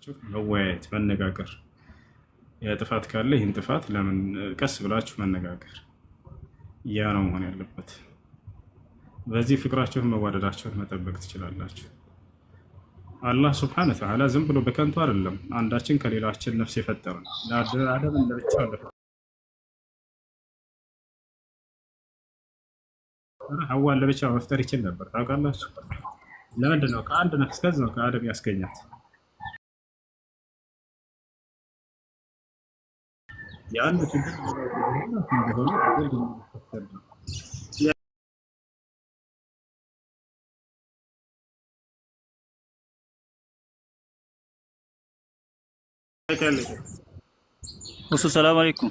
ብላችሁ መወያየት መነጋገር የጥፋት ካለ ይህን ጥፋት ለምን ቀስ ብላችሁ መነጋገር ያ ነው መሆን ያለበት። በዚህ ፍቅራችሁን መዋደዳችሁን መጠበቅ ትችላላችሁ። አላህ ስብሐነ ወተዓላ ዝም ብሎ በከንቱ አይደለም አንዳችን ከሌላችን ነፍስ የፈጠረን አደም ለብቻ አለ ሐዋን ለብቻ መፍጠር ይችል ነበር ታውቃላችሁ። ለምንድን ነው ከአንድ ነፍስ ከዛው ከአደም ያስገኛት? የአንድ ችግር እንደሆነ السلام عليكم.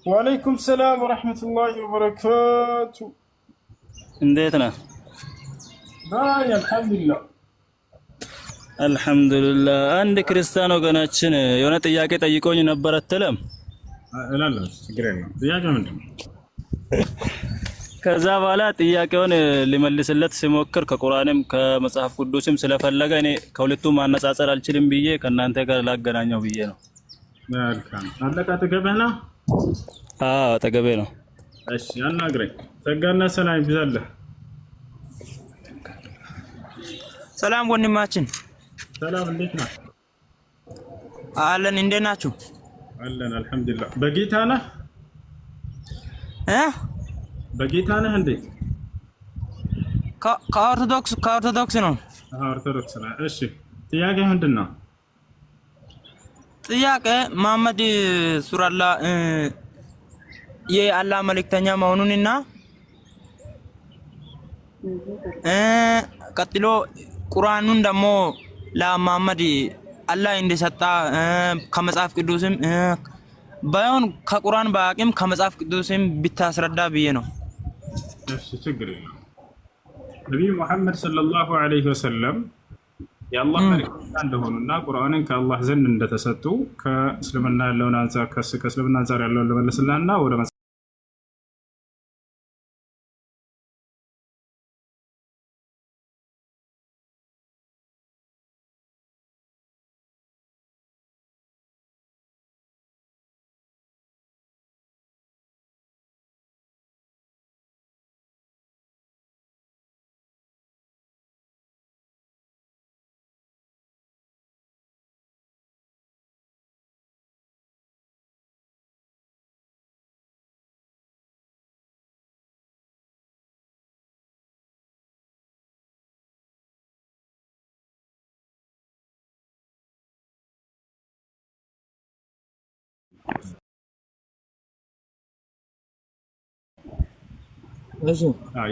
وعليكم السلام ورحمة الله وبركاته. እንዴት ነህ? باي الحمد لله. አልሐምዱሊላህ። አንድ ክርስቲያን ወገናችን የሆነ ጥያቄ ጠይቆኝ ነበር አትልም? እላለሁ። ችግር የለውም። ጥያቄ ምንድን ነው? ከዛ በኋላ ጥያቄውን ሊመልስለት ሲሞክር ከቁርአንም ከመጽሐፍ ቅዱስም ስለፈለገ እኔ ከሁለቱም ማነጻጸር አልችልም ብዬ ከእናንተ ጋር ላገናኘው ብዬ ነው። መልካም አለቃ አጠገብህ ነው? አዎ አጠገቤ ነው። እሺ አናግረኝ። ጸጋና ሰላም ይብዛልህ። ሰላም ወንድማችን። ሰላም እንዴት ነህ? አለን እንዴት ናችሁ? አለን አልሐምዱሊላህ። በጌታ ነህ? በጌታ ነህ እንዴ? ከኦርቶዶክስ ነው። ኦርቶዶክስ ነህ? እሺ ጥያቄ ምንድን ነው? ጥያቄ መሐመድ ሱራላ የአላህ መልእክተኛ መሆኑንና ቀጥሎ ቁርአኑን ደግሞ ለመሐመድ አላህ እንደሰጣ ከመጽሐፍ ቅዱስም ባይሆን ከቁርአን በአቅም ከመጽሐፍ ቅዱስም ብታስረዳ ብዬ ነው። እሺ ችግር የለውም። ነብዩ መሐመድ ሰለላሁ ዐለይሂ ወሰለም የአላህ መልእክተኛ እንደሆኑና ቁርአንን ከአላህ ዘንድ እንደተሰጡ ከእስልምና ያለውን አንፃር ከእስልምና አንፃር ያለውን ልመልስልህና ወደ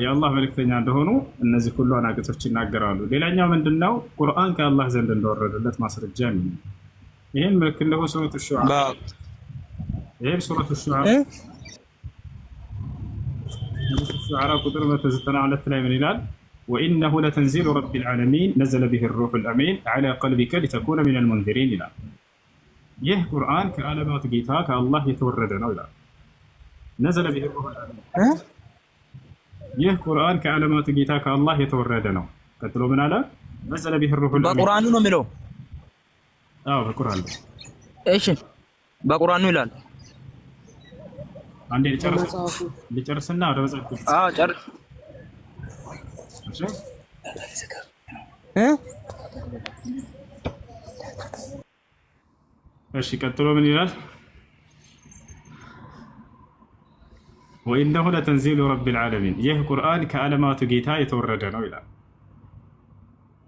የአላህ መልእክተኛ እንደሆኑ እነዚህ ሁሉ አናቅጾች ይናገራሉ። ሌላኛው ምንድነው? ቁርአን ከአላህ ዘንድ እንደወረደለት ማስረጃ ነው። ይሄን መልክ ነው ሱረቱ ሹዓራ። ይሄን ሱረቱ ሹዓራ ቁጥር 192 ላይ ምን ይላል? ወኢነሁ ለተንዚሉ ረቢል ዓለሚን ነዘለ ቢሂ ሩሑል አሚን ዐላ ቀልቢከ ሊተኩነ ሚነል ሙንዚሪን ይላል። ይህ ቁርአን ከዓለማት ጌታ ከአላህ የተወረደ ነው ይላል። ነዘለ ቢሂ ሩሑል አሚን ይህ ቁርአን ከዓለማት ጌታ ከአላህ የተወረደ ነው። ቀጥሎ ምን አለ? ነዘለ ቢሂ ሩሑል አሚን በቁርአኑ ነው የሚለው። አዎ በቁርአን ነው። እሺ በቁርአኑ ይላል። አንዴ ልጨርስና ወደ መጽሐፍ። አዎ ጨርስ። እሺ ቀጥሎ ምን ይላል? ወኢነሁ ለተንዚሉ ረቢል ዓለሚን ይህ ቁርአን ከዓለማቱ ጌታ የተወረደ ነው ይላል።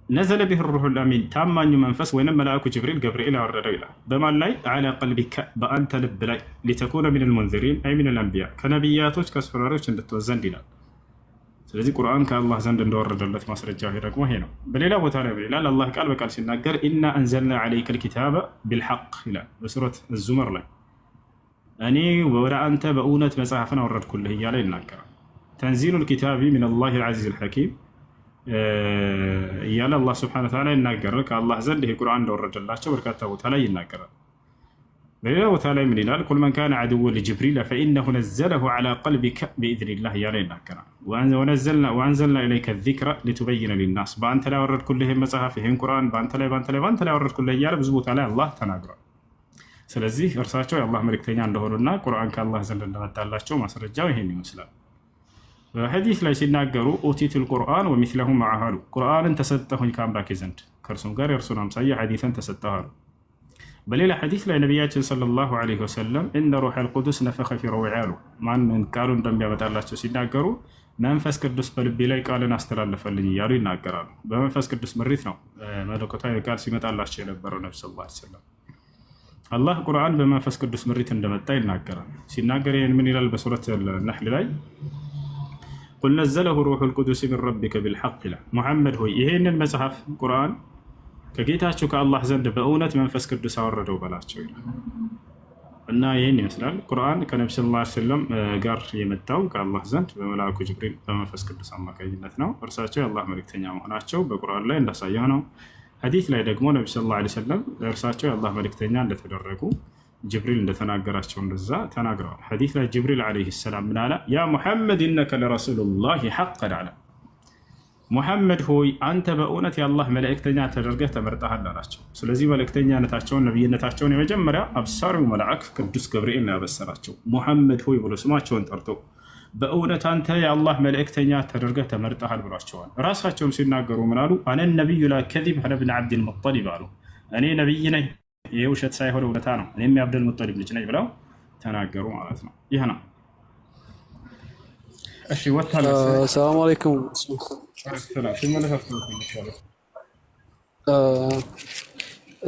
ነዘለ ቢሂ ሩሑል አሚን ታማኙ መንፈስ ወይንም መልአኩ ጅብሪል ገብርኤል ያወረደው ይላል። በማን ላይ? ዐላ ቀልቢከ በአንተ ልብ ላይ ሊተኩነ ሚነል ሙንዚሪን አይ ሚነል አንቢያ ከነቢያቶች ከአስፈራሪዎች እንድትወዝ ዘንድ ይላል። ስለዚህ ቁርአን ከአላህ ዘንድ እንደወረደለት ማስረጃ ደግሞ ይሄ ነው። በሌላ ቦታ ላይ ይላል አላህ ቃል በቃል ሲናገር ኢና አንዘልና ዐለይከል ኪታበ ቢልሐቅ ይላል በሱረት አዙመር ላይ እኔ ወደ አንተ በእውነት መጽሐፍን አወረድኩልህ እያለ ይናገራል። ተንዚሉል ኪታቢ ሚነላሂል ዐዚዚል ሐኪም እያለ አላህ ሱብሓነሁ ወተዓላ ይናገራል። ከአላህ ዘንድ ይሄ ቁርአን እንደወረደላቸው በርካታ ቦታ ላይ ይናገራል። በሌላ ቦታ ላይ ምን ይላል? ቁል መን ካነ ዐዱወን ሊጅብሪል ፈኢነሁ ነዘለሁ ዐላ ቀልቢከ ቢኢዝኒላህ እያለ ይናገራል። ወአንዘልና ኢለይከ ዚክረ ሊቱበይነ ሊናስ፣ በአንተ ላይ ያወረድኩልህ ይህን መጽሐፍ ይህን ቁርአን በአንተ ላይ ያወረድኩልህ እያለ ብዙ ቦታ ላይ አላህ ተናግሯል። ስለዚህ እርሳቸው የአላህ መልእክተኛ እንደሆኑና ቁርአን ከአላህ ዘንድ እንደመጣላቸው ማስረጃው ይሄን ይመስላል። በሐዲስ ላይ ሲናገሩ ኡቲቱል ቁርአን ወሚስለሁ መዐሁ አሉ። ቁርአንን ተሰጠሁኝ ከአምላኬ ዘንድ ከእርሱም ጋር የእርሱን አምሳያ ሐዲስን ተሰጠሁ አሉ። በሌላ ሐዲስ ላይ ነቢያችን ሰለላሁ ዐለይሂ ወሰለም እነ ሩሐል ቁዱስ ነፈኸ ፊ ረውዒ አሉ። ማንን ቃሉን እንደሚያመጣላቸው ሲናገሩ መንፈስ ቅዱስ በልቤ ላይ ቃልን አስተላለፈልኝ እያሉ ይናገራሉ። በመንፈስ ቅዱስ ምሪት ነው መለኮታዊ ቃል ሲመጣላቸው የነበረው ነብዩ ሰለላሁ ዐለይሂ ወሰለም። አላህ ቁርአን በመንፈስ ቅዱስ ምሪት እንደመጣ ይናገራል። ሲናገር ይህን ምን ይላል? በሱረት ነሕል ላይ ቁል ነዘለሁ ሩሑል ቁዱስ ሚን ረቢከ ቢልሐቅ ይላል። ሙሐመድ ሆይ ይሄንን መጽሐፍ ቁርአን ከጌታችሁ ከአላህ ዘንድ በእውነት መንፈስ ቅዱስ አወረደው በላቸው ይላል። እና ይህን ይመስላል ቁርአን ከነብዩ ሰለላሁ ዐለይሂ ወሰለም ጋር የመጣው ከአላህ ዘንድ በመልአኩ ጅብሪል በመንፈስ ቅዱስ አማካኝነት ነው። እርሳቸው የአላህ መልእክተኛ መሆናቸው በቁርአን ላይ እንዳሳየው ነው። ሐዲስ ላይ ደግሞ ነብዩ ሰለላሁ ዐለይሂ ወሰለም እርሳቸው የአላህ መልእክተኛ እንደተደረጉ ጅብሪል እንደተናገራቸው እንደዛ ተናግረዋል። ሐዲስ ላይ ጅብሪል ዐለይሂ ሰላም ምን አለ? ያ ሙሐመድ ኢነከ ለረሱሉላሂ ሐቀን አለ። ሙሐመድ ሆይ አንተ በእውነት የአላህ መልእክተኛ ተደርገህ ተመርጠሃል አላቸው። ስለዚህ መልእክተኛነታቸውን ነቢይነታቸውን የመጀመሪያ አብሳሪው መልአክ ቅዱስ ገብርኤል ነው ያበሰራቸው። ሙሐመድ ሆይ ብሎ ስማቸውን ጠርቶ በእውነት አንተ የአላህ መልእክተኛ ተደርገህ ተመርጠሃል ብሏቸዋል። ራሳቸውም ሲናገሩ ምን አሉ? አነ ነቢዩ ላ ከዚብ አነ ብን ዓብድል ሙጠሊብ አሉ። እኔ ነቢይ ነኝ፣ ይህ ውሸት ሳይሆን እውነታ ነው፣ እኔም የአብደል ሙጠሊብ ልጅ ነኝ ብለው ተናገሩ ማለት ነው። ይህ ነው። እሺ ሰላም አለይኩም።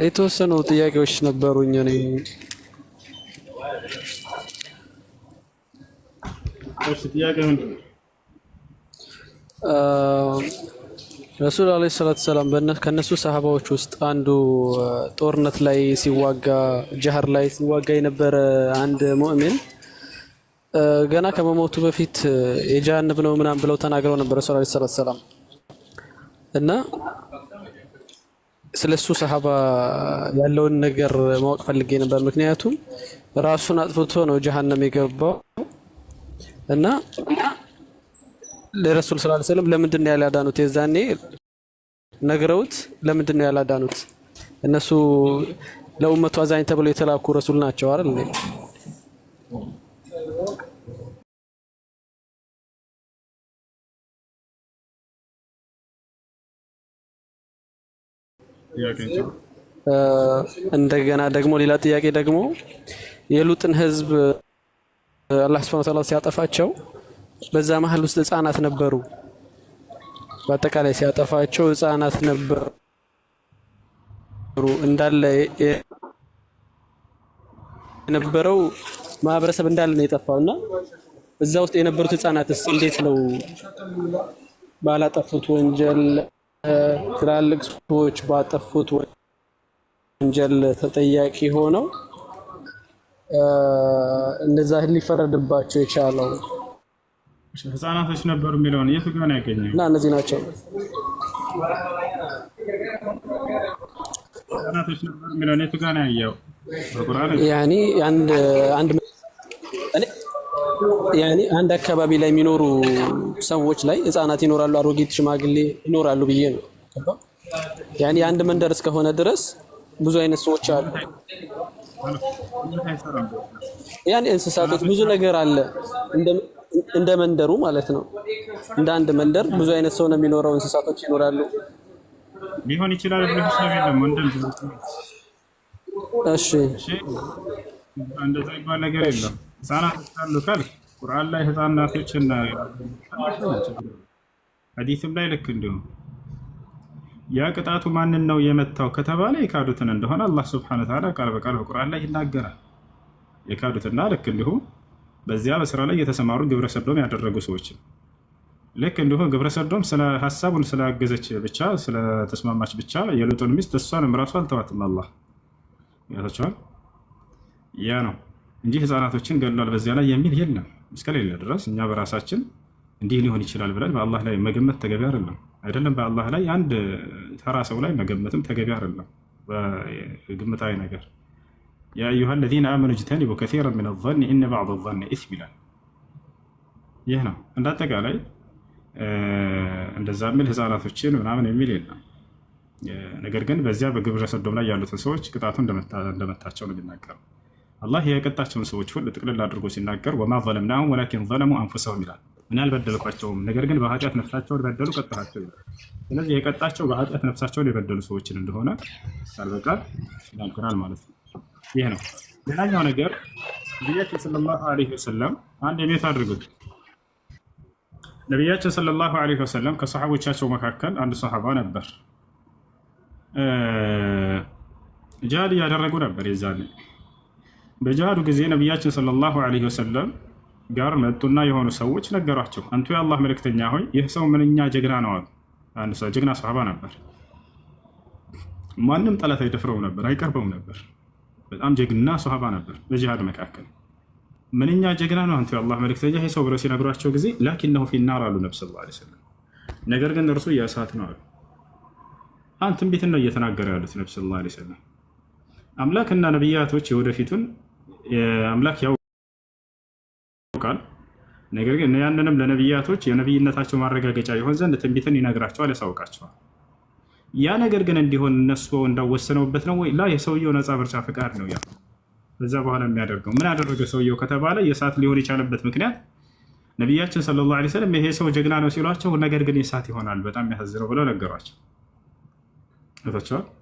የተወሰኑ ጥያቄዎች ነበሩኝ። እኔ ጥያቄ ምንድን ነው? ረሱል ዓለይሂ ሰላቱ ሰላም ከነሱ ሰሃባዎች ውስጥ አንዱ ጦርነት ላይ ሲዋጋ ጀህር ላይ ሲዋጋ የነበረ አንድ ሙእሚን ገና ከመሞቱ በፊት የጀሃነም ነው ምናምን ብለው ተናግረው ነበር ረሱል ዓለይሂ ሰላቱ ሰላም። እና ስለሱ ሰሃባ ያለውን ነገር ማወቅ ፈልጌ ነበር። ምክንያቱም ራሱን አጥፍቶ ነው ጀሃነም የገባው እና ለረሱል ሰለላሁ ዐለይሂ ወሰለም ለምንድን ነው ያላዳኑት? የዛኔ ነግረውት ለምንድን ነው ያላዳኑት? እነሱ ለኡመቱ አዛኝ ተብለው የተላኩ ረሱል ናቸው አይደል? እንደገና ደግሞ ሌላ ጥያቄ ደግሞ የሉጥን ህዝብ አላህ ሱብሓነሁ ወተዓላ ሲያጠፋቸው በዛ መሀል ውስጥ ህፃናት ነበሩ። በአጠቃላይ ሲያጠፋቸው ህፃናት ነበሩ እንዳለ የነበረው ማህበረሰብ እንዳለ ነው የጠፋውና እዛ ውስጥ የነበሩት ህፃናትስ እንዴት ነው ባላጠፉት ወንጀል ትላልቅ ሰዎች ባጠፉት ወንጀል ተጠያቂ ሆነው እነዛ ሊፈረድባቸው የቻለው? ህፃናቶች ነበሩ የሚለውን የት ጋር ነው ያገኘው? እና እነዚህ ናቸው ህፃናቶች ነበሩ የሚለውን የት ጋር ነው ያየው? በቁርአን አንድ አካባቢ ላይ የሚኖሩ ሰዎች ላይ ህፃናት ይኖራሉ፣ አሮጊት ሽማግሌ ይኖራሉ ብዬ ነው። አንድ መንደር እስከሆነ ድረስ ብዙ አይነት ሰዎች አሉ። እንስሳቶች ብዙ ነገር አለ እንደ መንደሩ ማለት ነው። እንደ አንድ መንደር ብዙ አይነት ሰው ነው የሚኖረው፣ እንስሳቶች ይኖራሉ። ሊሆን ይችላል ብለህ የለም ወንድም። እሺ እንደዛ ይባል ነገር የለም። ህፃናቶች አሉ ካልክ ቁርአን ላይ ህፃናቶችና ሐዲስም ላይ ልክ እንዲሁ ያ ቅጣቱ ማንን ነው የመታው ከተባለ የካዱትን እንደሆነ አላህ ሱብሓነሁ ወተዓላ ቃል በቃል በቁርአን ላይ ይናገራል። የካዱትና ልክ እንዲሁ በዚያ በስራ ላይ የተሰማሩ ግብረ ሰዶም ያደረጉ ሰዎች ልክ እንዲሁ ግብረ ሰዶም ስለ ሐሳቡን ስላገዘች ብቻ ስለተስማማች ብቻ የሉጥን ሚስት እሷንም ራሱ አልተዋትም አላህ ያታቸዋል። ያ ነው እንጂ ህፃናቶችን ገድሏል በዚያ ላይ የሚል የለም። እስከሌለ ድረስ እኛ በራሳችን እንዲህ ሊሆን ይችላል ብለን በአላህ ላይ መገመት ተገቢ አይደለም። በአላህ ላይ አንድ ተራ ሰው ላይ መገመትም ተገቢ አይደለም። በግምታዊ ነገር ያ አዩሃ አለዚነ አመኑ እጅተኒቡ ከሲረን ሚነ ዞኒ ኢነ በዕደ ዞኒ ኢስም ይላል። ይህ ነው እንዳጠቃላይ እንደዛ የሚል ህፃናቶችን ምናምን የሚል የለም። ነገር ግን በዚያ በግብረ ሰዶም ላይ ያሉትን ሰዎች ቅጣቱ እንደመታቸው ነው የሚናገረው። አላህ የቀጣቸውን ሰዎች ሁሉ ጥቅልል አድርጎ ሲናገር ወማ ዘለምናሁም ወላኪን ዘለሙ አንፉሰሁም ይላል። ምን አልበደልኳቸውም፣ ነገር ግን በኃጢአት ነፍሳቸውን በደሉ ቀጣቸው ይላል። ስለዚህ የቀጣቸው በኃጢአት ነፍሳቸውን የበደሉ ሰዎችን እንደሆነ ቃል በቃል ይናገራል ማለት ነው። ይህ ነው። ሌላኛው ነገር ነቢያችን ሰለላሁ ዐለይሂ ወሰለም አንድ የቤት አድርጉት። ነቢያችን ሰለላሁ ዐለይሂ ወሰለም ከሰሓቦቻቸው መካከል አንድ ሰሓባ ነበር፣ ጂሃድ እያደረጉ ነበር። የዛኔ በጂሃዱ ጊዜ ነቢያችን ሰለላሁ ዐለይሂ ወሰለም ጋር መጡና የሆኑ ሰዎች ነገሯቸው፣ አንቱ የአላህ መልእክተኛ ሆይ ይህ ሰው ምንኛ ጀግና ነው አሉ። አንድ ሰው ጀግና ሰሓባ ነበር። ማንም ጠላት አይደፍረው ነበር፣ አይቀርበው ነበር። በጣም ጀግና ሰሓባ ነበር። በጂሃድ መካከል ምንኛ ጀግና ነው አንቱ የአላህ መልእክተኛ ይህ ሰው ብለው ሲነግሯቸው ጊዜ ላኪነሁ ፊናር አሉ ነቢ ሰለላሁ ዐለይሂ ወሰለም። ነገር ግን እርሱ የእሳት ነው አሉ። አንድ ትንቢትን ነው እየተናገረ ያሉት ነቢ ሰለላሁ ዐለይሂ ወሰለም። አምላክና ነቢያቶች የወደፊቱን አምላክ ያውቃል። ነገር ግን ያንንም ለነቢያቶች የነቢይነታቸው ማረጋገጫ ይሆን ዘንድ ትንቢትን ይነግራቸዋል፣ ያሳውቃቸዋል። ያ ነገር ግን እንዲሆን እነሱ እንዳወሰነውበት ነው ወይ? ላ የሰውየው ነፃ ምርጫ ፍቃድ ነው። ያ በዛ በኋላ የሚያደርገው ምን ያደረገ ሰውየው ከተባለ የእሳት ሊሆን የቻለበት ምክንያት ነቢያችን ሰለላሁ ዐለይሂ ወሰለም ይሄ ሰው ጀግና ነው ሲሏቸው፣ ነገር ግን የእሳት ይሆናል በጣም ያሳዝነው ብለው ነገሯቸው።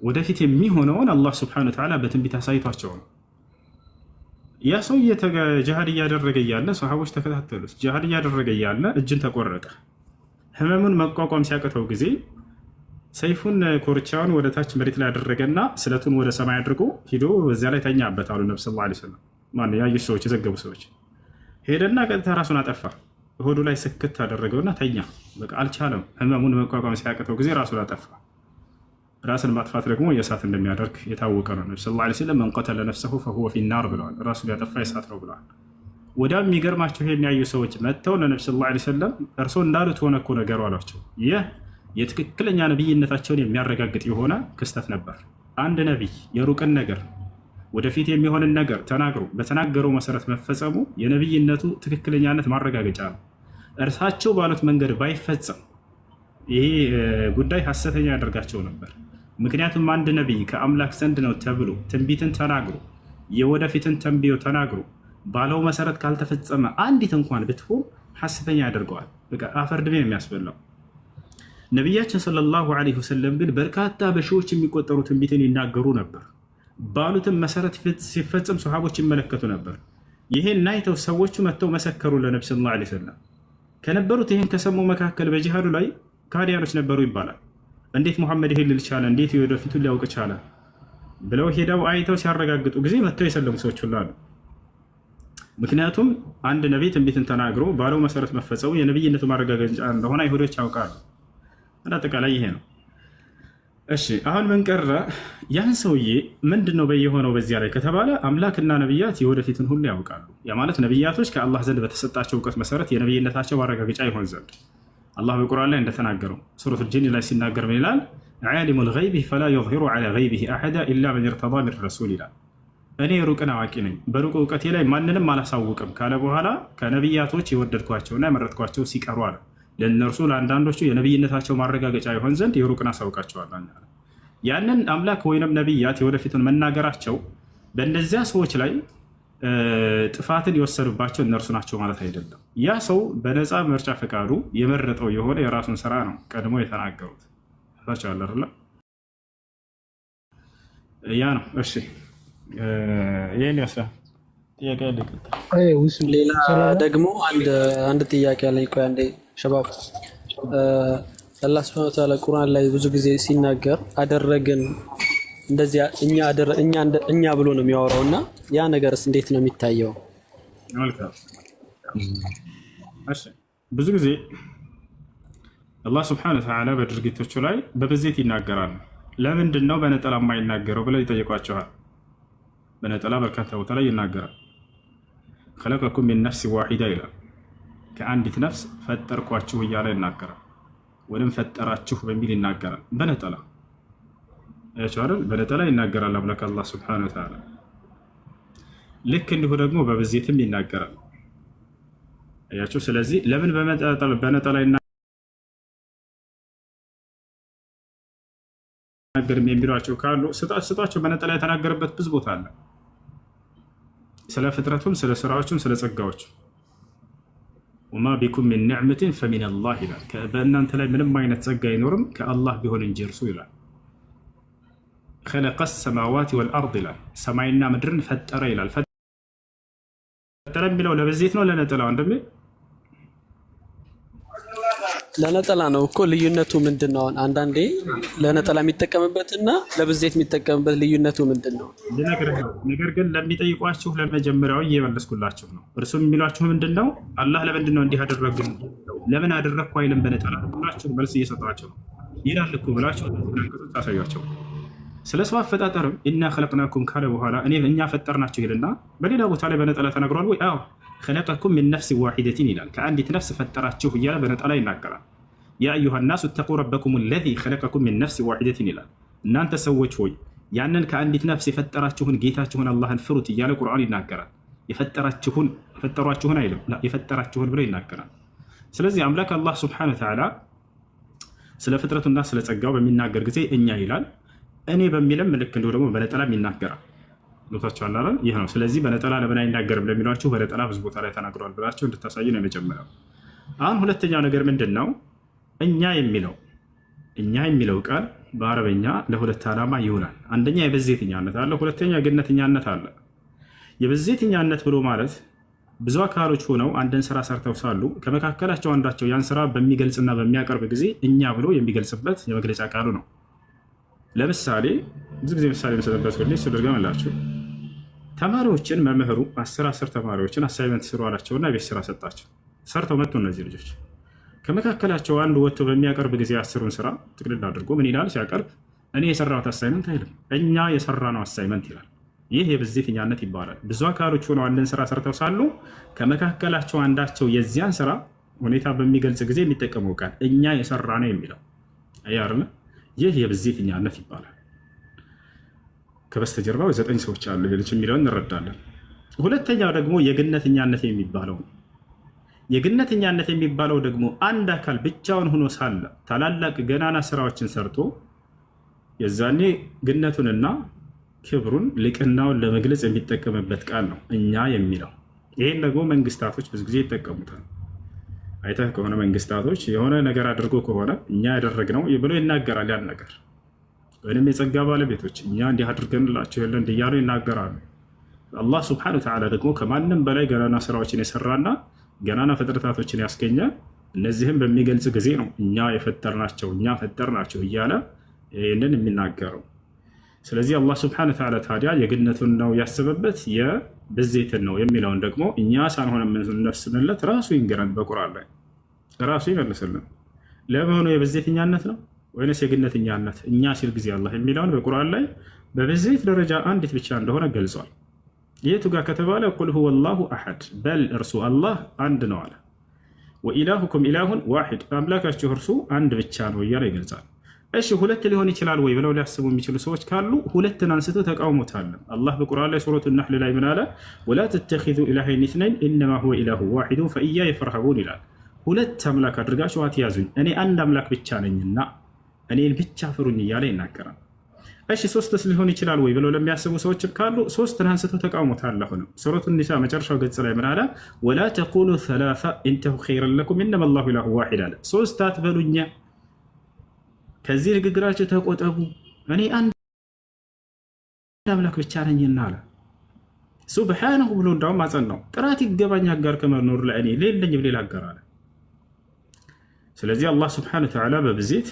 ወደፊት የሚሆነውን አላህ ሱብሓነሁ ወተዓላ በትንቢት አሳይቷቸው ነው። ያ ሰው ጂሃድ እያደረገ እያለ ሰሃቦች ተከታተሉት። ጂሃድ እያደረገ እያለ እጅን ተቆረጠ። ህመሙን መቋቋም ሲያቅተው ጊዜ ሰይፉን ኮርቻውን ወደ ታች መሬት ላይ ያደረገና ስለቱን ወደ ሰማይ አድርጎ ሂዶ በዚያ ላይ ተኛበት አሉ ነብዩ ሰለላሁ ዐለይሂ ወሰለም። ማን ያዩ ሰዎች የዘገቡ ሰዎች ሄደና ቀጥታ ራሱን አጠፋ። ሆዱ ላይ ስክት አደረገውና ተኛ። በቃ አልቻለም። ህመሙን መቋቋም ሲያቅተው ጊዜ ራሱን አጠፋ። ራስን ማጥፋት ደግሞ የእሳት እንደሚያደርግ የታወቀ ነው። ነብዩ ሰለላሁ ዐለይሂ ወሰለም መን ቀተለ ነፍሰሁ ፈሁወ ፊናር ብለዋል። ራሱን ያጠፋ የእሳት ነው ብለዋል። ወዲያም የሚገርማቸው ይሄን ያዩ ሰዎች መጥተው ለነብዩ ሰለላሁ ዐለይሂ ወሰለም እርሶ እንዳሉት ሆነ እኮ ነገሩ አሏቸው። ይህ የትክክለኛ ነቢይነታቸውን የሚያረጋግጥ የሆነ ክስተት ነበር። አንድ ነቢይ የሩቅን ነገር ወደፊት የሚሆንን ነገር ተናግሮ በተናገረው መሰረት መፈጸሙ የነቢይነቱ ትክክለኛነት ማረጋገጫ ነው። እርሳቸው ባሉት መንገድ ባይፈጸም ይሄ ጉዳይ ሐሰተኛ ያደርጋቸው ነበር። ምክንያቱም አንድ ነቢይ ከአምላክ ዘንድ ነው ተብሎ ትንቢትን ተናግሮ የወደፊትን ተንብዮ ተናግሮ ባለው መሰረት ካልተፈጸመ አንዲት እንኳን ብትሆን ሐሰተኛ ያደርገዋል። በቃ አፈር ድሜ የሚያስበላው። ነቢያችን ሰለላሁ ዐለይሂ ወሰለም ግን በርካታ በሺዎች የሚቆጠሩ ትንቢትን ይናገሩ ነበር። ባሉትም መሰረት ሲፈጸም ሰሃቦች ይመለከቱ ነበር። ይሄን አይተው ሰዎቹ መጥተው መሰከሩ ለነብዩ ሰለላሁ ዐለይሂ ወሰለም። ከነበሩት ይህን ከሰሙ መካከል በጂሃዱ ላይ ካዲያኖች ነበሩ ይባላል። እንዴት ሙሐመድ ይሄን ሊል ቻለ? እንዴት የወደፊቱን ሊያውቅ ቻለ? ብለው ሄደው አይተው ሲያረጋግጡ ጊዜ መጥተው የሰለሙ ሰዎች ሁሉ አሉ። ምክንያቱም አንድ ነቢይ ትንቢትን ተናግሮ ባለው መሰረት መፈጸሙ የነቢይነቱ ማረጋገጫ እንደሆነ አይሁዶች ያውቃሉ። አጠቃላይ ይሄ ነው። እሺ አሁን ምን ቀረ? ያን ሰውዬ ምንድን ነው በየሆነው በዚያ ላይ ከተባለ አምላክና ነቢያት የወደፊትን ሁሉ ያውቃሉ። ያ ማለት ነቢያቶች ከአላህ ዘንድ በተሰጣቸው እውቀት መሰረት የነቢይነታቸው ማረጋገጫ ይሆን ዘንድ አላህ በቁርአን ላይ እንደተናገረው ሱረቱል ጂን ላይ ሲናገር ምን ይላል? ዓሊሙል ገይቢ ፈላ ዩዝሂሩ ዐላ ገይቢሂ አሐዳ ኢላ መን ኢርተዳ ሚን ረሱል ይላል። እኔ ሩቅን አዋቂ ነኝ በሩቅ እውቀቴ ላይ ማንንም አላሳውቅም ካለ በኋላ ከነቢያቶች የወደድኳቸውና የመረጥኳቸው ሲቀሩ አለ ለእነርሱ ለአንዳንዶቹ የነቢይነታቸው ማረጋገጫ ይሆን ዘንድ የሩቅን አሳውቃቸዋል። ያንን አምላክ ወይንም ነቢያት የወደፊቱን መናገራቸው በእነዚያ ሰዎች ላይ ጥፋትን የወሰዱባቸው እነርሱ ናቸው ማለት አይደለም። ያ ሰው በነፃ ምርጫ ፈቃዱ የመረጠው የሆነ የራሱን ስራ ነው ቀድሞ የተናገሩት ታቻለርላ ያ ነው። እሺ ይሄን ያስራ ጥያቄ ሌላ ደግሞ አንድ ጥያቄ አለኝ። ቆይ አንዴ ሸባብ አላህ ሱብሓነሁ ወተዓላ ቁርአን ላይ ብዙ ጊዜ ሲናገር አደረግን እንደዚያ እኛ ብሎ ነው የሚያወራው እና ያ ነገርስ እንዴት ነው የሚታየው? ብዙ ጊዜ አላህ ሱብሓነሁ ወተዓላ በድርጊቶቹ ላይ በብዜት ይናገራል። ለምንድን ነው በነጠላ የማይናገረው ብለው ይጠይቋቸዋል። በነጠላ በርካታ ቦታ ላይ ይናገራል። ኸለቀኩም ሚን ነፍስ ዋሂዳ ይላል። ከአንዲት ነፍስ ፈጠርኳችሁ እያለ ይናገራል። ወይም ፈጠራችሁ በሚል ይናገራል። በነጠላ ያቻረል በነጠላ ይናገራል አምላክ አላህ ሱብሓነሁ ወተዓላ። ልክ እንዲሁ ደግሞ በብዜትም ይናገራል። አያችሁ። ስለዚህ ለምን በነጠላ ይናገርም የሚሏቸው ካሉ ስጧቸው። በነጠላ የተናገረበት ብዙ ቦታ አለ። ስለ ፍጥረቱም ስለ ስራዎቹም ስለ ጸጋዎቹ ወማ ቢኩም ሚን ኒዕመትን ፈሚን አላህ ይላል። በእናንተ ላይ ምንም አይነት ጸጋ አይኖርም ከአላህ ቢሆን እንጂ እርሱ ይላል። ኸለቀ ሰማዋት ወልአርድ ይላል። ሰማይና ምድርን ፈጠረ ይላል። ፈጠረ የሚለው ለብዜት ነው ለነጠላ ወንድሜ? ለነጠላ ነው እኮ። ልዩነቱ ምንድን ነው? አንዳንዴ ለነጠላ የሚጠቀምበትና ለብዜት የሚጠቀምበት ልዩነቱ ምንድን ነው? ነገር ግን ለሚጠይቋችሁ ለመጀመሪያው እየመለስኩላችሁ ነው። እርሱም የሚሏችሁ ምንድን ነው? አላህ ለምንድን ነው እንዲህ አደረግን? ለምን አደረግኩ አይልም በነጠላ ብላችሁ መልስ እየሰጧቸው ነው። ይላል እኮ ብላችሁ ታሳያቸው። ስለ ሰው አፈጣጠርም ኢና ኸለቅናኩም ካለ በኋላ እኛ ፈጠርናችሁ ይልና በሌላ ቦታ ላይ በነጠላ ተናግሯል ወይ? አዎ ኸለቀኩም ሚን ነፍስ ዋሒደትን ይላል። ከአንዲት ነፍስ ፈጠራችሁ እያለ በነጠላ ይናገራል። ያ አዩሃ ናሱ እተቁ ረበኩም ለዚ ኸለቀኩም ሚን ነፍስ ዋሒደትን ይላል። እናንተ ሰዎች ሆይ ያንን ከአንዲት ነፍስ የፈጠራችሁን ጌታችሁን አላህን ፍሩት እያለ ቁርአን ይናገራል። የፈጠሯችሁን አይልም፣ የፈጠራችሁን ብሎ ይናገራል። ስለዚህ አምላክ አላህ ሱብሓነሁ ወተዓላ ስለ ፍጥረቱና ስለ ጸጋው በሚናገር ጊዜ እኛ ይላል። እኔ በሚልም ልክ እንዲሁ ደግሞ በነጠላም ይናገራል። ሎታችኋል አይደል? ይህ ነው። ስለዚህ በነጠላ ለምን አይናገርም ለሚሏችሁ በነጠላ ብዙ ቦታ ላይ ተናግረዋል ብላችሁ እንድታሳዩ ነው የመጀመሪያው። አሁን ሁለተኛው ነገር ምንድን ነው? እኛ የሚለው ቃል በአረበኛ ለሁለት ዓላማ ይውላል። አንደኛ የብዜትኛነት አለ፣ ሁለተኛ የግነትኛነት አለ። የብዜትኛነት ብሎ ማለት ብዙ አካሎች ሆነው አንድን ስራ ሰርተው ሳሉ ከመካከላቸው አንዳቸው ያን ስራ በሚገልጽና በሚያቀርብ ጊዜ እኛ ብሎ የሚገልጽበት የመግለጫ ቃሉ ነው። ለምሳሌ ብዙ ጊዜ ምሳሌ መሰጠበት ሁሌ ስደርገመላችሁ ተማሪዎችን መምህሩ 10 ተማሪዎችን አሳይመንት ስሩ አላቸውና ቤት ስራ ሰጣቸው። ሰርተው መጡ። እነዚህ ልጆች ከመካከላቸው አንዱ ወጥቶ በሚያቀርብ ጊዜ 10ን ስራ ጥቅልል አድርጎ ምን ይላል ሲያቀርብ? እኔ የሰራሁት አሳይመንት አይልም፣ እኛ የሰራነው አሳይመንት ይላል። ይህ የብዜትኛነት ይባላል። ብዙ አካሎች ሆነው አንድን ስራ ሰርተው ሳሉ ከመካከላቸው አንዳቸው የዚያን ስራ ሁኔታ በሚገልጽ ጊዜ የሚጠቀመው ቃል እኛ የሰራነው የሚለው አያርነ ይህ የብዜትኛነት ይባላል። ከበስተጀርባው 9 ሰዎች አሉ ይልች የሚለውን እንረዳለን። ሁለተኛው ደግሞ የግነትኛነት የሚባለው የግነትኛነት የሚባለው ደግሞ አንድ አካል ብቻውን ሆኖ ሳለ ታላላቅ ገናና ስራዎችን ሰርቶ የዛኔ ግነቱንና ክብሩን ልቅናውን ለመግለጽ የሚጠቀምበት ቃል ነው እኛ የሚለው። ይህን ደግሞ መንግስታቶች ብዙ ጊዜ ይጠቀሙታል። አይተህ ከሆነ መንግስታቶች የሆነ ነገር አድርጎ ከሆነ እኛ ያደረግነው ብሎ ይናገራል። ያን ነገር ወይም የጸጋ ባለቤቶች እኛ እንዲህ አድርገንላቸው የለ እንዲያሉ ይናገራሉ። አላህ ሱብሓነሁ ወተዓላ ደግሞ ከማንም በላይ ገናና ስራዎችን የሰራና ገናና ፍጥረታቶችን ያስገኘ እነዚህም በሚገልጽ ጊዜ ነው እኛ የፈጠርናቸው እኛ ፈጠርናቸው እያለ ይህንን የሚናገረው። ስለዚህ አላህ ሱብሓነሁ ወተዓላ ታዲያ የግነቱን ነው ያስበበት የብዜትን ነው የሚለውን ደግሞ እኛ ሳንሆን የምንወስንለት ራሱ ይንገረን። በቁርአን ላይ ራሱ ይመልስልን። ለመሆኑ የብዜትኛነት ነው ወይንስ የግነትኛነት? እኛ ሲል ጊዜ አላህ የሚለውን በቁርአን ላይ በብዜት ደረጃ አንዲት ብቻ እንደሆነ ገልጿል። የቱ ጋር ከተባለ ቁል ሁወ አላሁ አሐድ በል እርሱ አላህ አንድ ነው አለ። ወኢላሁኩም ኢላሁን ዋሂድ አምላካችሁ እርሱ አንድ ብቻ ነው እያለ ይገልጻል። እሺ ሁለት ሊሆን ይችላል ወይ ብለው ሊያስቡ የሚችሉ ሰዎች ካሉ ሁለትን አንስተው ተቃውሞታል። አላህ በቁርአን ላይ ሱረቱ ነህል ላይ ምን አለ? ወላ ተተኺዙ ኢላሀይን ኢስነይን ኢነማ ሁወ ኢላሁ ዋሂዱን ፈኢያየ ፈርሀቡን ይላል። ሁለት አምላክ አድርጋችሁ አትያዙኝ እኔ አንድ አምላክ ብቻ ነኝና እኔን ብቻ ፍሩኝ እያለ ይናገራል። እሺ ሶስትስ ሊሆን ይችላል ወይ ብለው ለሚያስቡ ሰዎች ካሉ ሶስትን አንስተው ተቃውሞታል። አሁንም ሱረቱ ኒሳ መጨረሻው ገጽ ላይ ምን አለ? ወላ ተቁሉ ሰላሳ ኢንተሁ ኸይረን ለኩም ኢነማ አላሁ ኢላሁ ዋሂድ አለ። ሶስት አትበሉኛ ከዚህ ንግግራቸው ተቆጠቡ እኔ አንድ አምላክ ብቻ ነኝና አለ። ሱብሓነሁ ብሎ እንዳውም አጸናው። ጥራት ይገባኝ አጋር ከመኖር ለእኔ ሌለኝ ብሌላ አጋር አለ። ስለዚህ አላህ ሱብሓነሁ ወተዓላ በብዜት